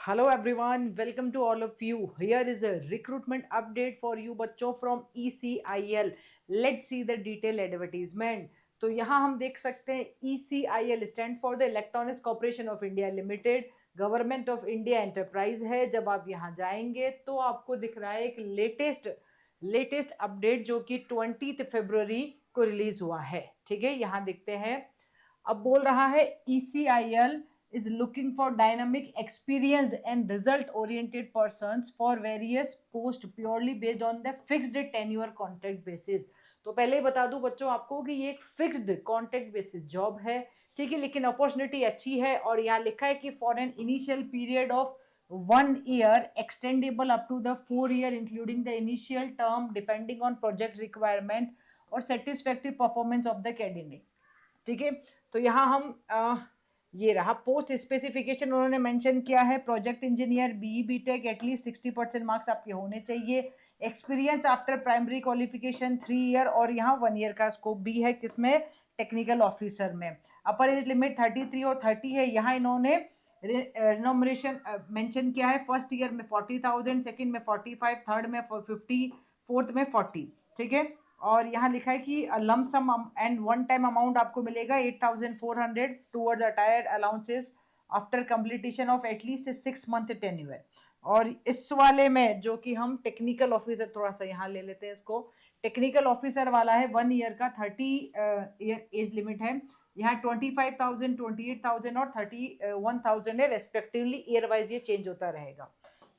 Hello everyone, welcome to all of you. Here is a recruitment update for you बच्चों from ECIL. Let's see the detailed advertisement. तो यहाँ हम देख सकते हैं ECIL stands for the Electronics Corporation of India Limited. Government of India enterprise है. जब आप यहाँ जाएंगे तो आपको दिख रहा है एक लेटेस्ट अपडेट जो कि 20 फरवरी को रिलीज हुआ है. ठीक है, यहाँ देखते हैं. अब बोल रहा है ECIL is looking for dynamic, experienced and result oriented persons for various post purely based on the fixed tenure contract basis. तो पहले ही बता दूं बच्चों आपको कि ये एक फिक्स्ड कॉन्ट्रैक्ट बेसिस जॉब है. ठीक है, लेकिन अपॉर्चुनिटी अच्छी है और यहाँ लिखा है कि for an initial period of 1 year extendable up to the 4 year including the initial term depending on project requirement और satisfactory performance of the candidate. ठीक है, तो यहाँ हम ये रहा पोस्ट स्पेसिफिकेशन उन्होंने मेंशन किया है. Project engineer BE B Tech at least 60% marks आपके होने चाहिए. Experience after primary qualification 3 year और यहाँ 1 ईयर का स्कोप भी है. किसमें? टेक्निकल ऑफिसर में. अपर एज लिमिट 33 और 30 है. यहाँ इन्होंने रिनोमरेशन मेंशन किया है. फर्स्ट ईयर में 40,000, सेकंड में 45, थर्ड में 50, फोर्थ में 40. ठीक है, और यहाँ लिखा है कि lump sum and one time amount आपको मिलेगा 8,400 towards attire allowances after completion of at least 6 month tenure. और इस वाले में जो कि हम टेक्निकल ऑफिसर थोड़ा सा यहाँ ले लेते हैं इसको. टेक्निकल ऑफिसर वाला है 1 ईयर का, 30 ईयर एज लिमिट है. यहाँ 25,000, 28,000 और 31,000 है रेस्पेक्टिवली. ईयर वाइज ये चेंज होता रहेगा.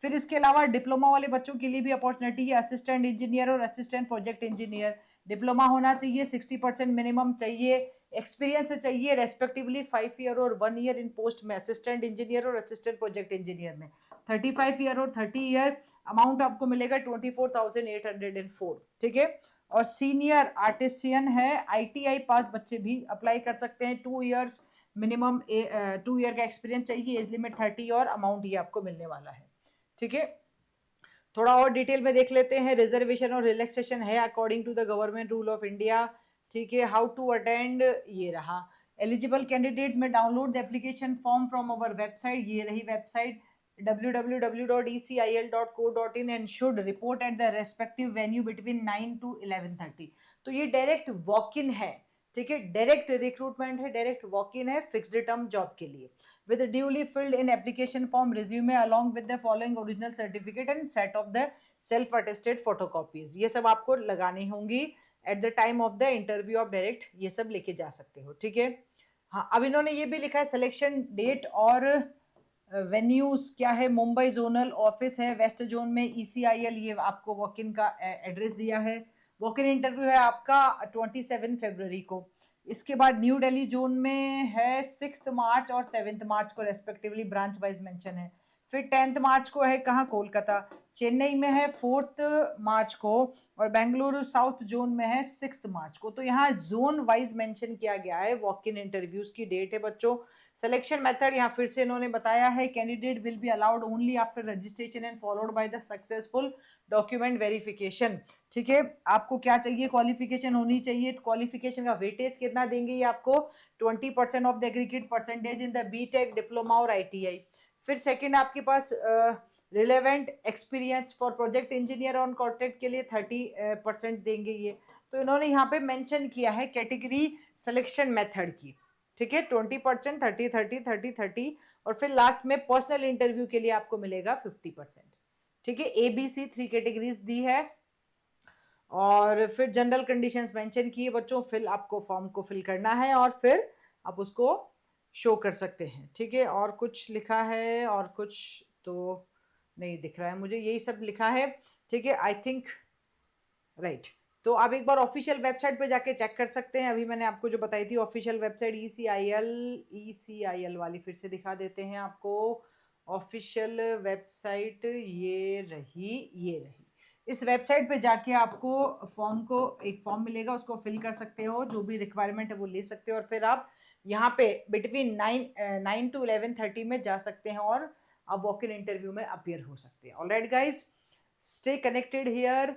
फिर इसके अलावा डिप्लोमा वाले बच्चों के लिए भी अपॉर्चुनिटी है. असिस्टेंट इंजीनियर और असिस्टेंट प्रोजेक्ट इंजीनियर डिप्लोमा होना चाहिए. 60% मिनिमम चाहिए. एक्सपीरियंस चाहिए रेस्पेक्टिवली 5 ईयर और 1 ईयर इन पोस्ट में असिस्टेंट इंजीनियर और असिस्टेंट प्रोजेक्ट इंजीनियर में. 35 ईयर और 30 ईयर. अमाउंट आपको मिलेगा 24,804. ठीक है, और सीनियर आर्टिसियन है. ITI पास बच्चे भी अप्लाई कर सकते हैं. 2 ईयर्स मिनिमम 2 ईयर का एक्सपीरियंस चाहिए. एज लिमिट 30 और अमाउंट ये आपको मिलने वाला है. ठीक है, थोड़ा और डिटेल में देख लेते हैं. रिजर्वेशन और रिलैक्सेशन है according to the government rule of India. ठीक है, हाउ टू अटेंड ये रहा. एलिजिबल कैंडिडेट्स में download the application form from our website. ये रही website www.ecil.co.in and should report at the respective venue between 9 to 11:30. तो ये डायरेक्ट वॉक इन है. ठीक है, डायरेक्ट रिक्रूटमेंट है, डायरेक्ट वॉक इन है फिक्स्ड टर्म जॉब के लिए. with duly filled in application form, resume along with the following original certificate and set of the self attested photocopies. ये सब आपको लगानी होंगी at the time of the interview. Of direct ये सब लेके जा सकते हो. ठीक है, हाँ. अब इन्होंने ये भी लिखा है सिलेक्शन डेट और वेन्यूज क्या है. मुंबई जोनल ऑफिस है वेस्ट जोन में ECIL. ये आपको वॉक इन का एड्रेस दिया है. वॉक इन इंटरव्यू है आपका 27 फरवरी को. इसके बाद न्यू दिल्ली जोन में है 6 मार्च और 7 मार्च को रेस्पेक्टिवली. ब्रांच वाइज मेंशन है. फिर 10 मार्च को है कहाँ? कोलकाता. चेन्नई में है 4 मार्च को और बेंगलुरु साउथ जोन में है 6 मार्च को. तो यहाँ जोन वाइज मेंशन किया गया है वॉक इन इंटरव्यूज की डेट है बच्चों. सिलेक्शन मेथड यहाँ फिर से इन्होंने बताया है. Candidate will be allowed only after registration and followed by the successful document verification. ठीक है, आपको क्या चाहिए? क्वालिफिकेशन होनी चाहिए. क्वालिफिकेशन का वेटेज कितना देंगे ये आपको? 20% of the aggregate percentage in the BTech, diploma और ITI. फिर सेकंड आपके पास relevant experience for project engineer on contract के लिए 30% देंगे ये. तो इन्होंने यहाँ पे मेंशन किया है कैटेगरी सिलेक्शन मेथड की. ठीक है, 20%, 30, 30, 30, 30 और फिर लास्ट में पर्सनल इंटरव्यू के लिए आपको मिलेगा 50%. ठीक है, ABC 3 कैटेगरीज दी है. और फिर जनरल कंडीशंस मेंशन की है बच्चों. फिल आपको फॉर्म को फिल करना है और फिर आप उसको शो कर सकते हैं. ठीक है, और कुछ लिखा है और कुछ तो नहीं दिख रहा है मुझे. यही सब लिखा है. ठीक है, आई थिंक राइट. तो आप एक बार ऑफिशियल वेबसाइट पे जाके चेक कर सकते हैं. अभी मैंने आपको जो बताई थी ऑफिशियल वेबसाइट ECIL वाली फिर से दिखा देते हैं आपको. ऑफिशियल वेबसाइट ये रही. इस वेबसाइट पे जाके आपको एक फॉर्म मिलेगा, उसको फिल कर सकते हो. जो भी रिक्वायरमेंट है वो ले सकते हो और फिर आप यहाँ पे बिटवीन 9 to 11:30 में जा सकते हैं और आप वॉक इन इंटरव्यू में अपियर हो सकते हैं. Alright guys, stay connected here.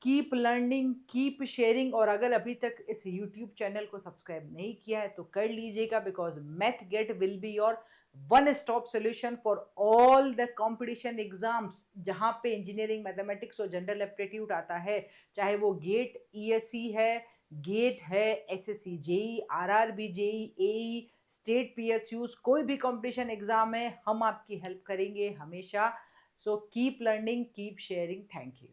Keep learning, keep sharing. और अगर अभी तक इस YouTube चैनल को सब्सक्राइब नहीं किया है तो कर लीजिएगा because Math Gate will be your one stop solution for all the competition exams, जहां पे इंजीनियरिंग, मैथमेटिक्स और जनरल एप्टीट्यूड आता है, चाहे वो गेट ईएससी है, गेट है, SSC JE, RRB JE, AE, state PSUs, कोई भी कंपटीशन एग्जाम है, हम आपकी हेल्प करेंगे हमेशा। So keep learning, keep sharing. Thank you.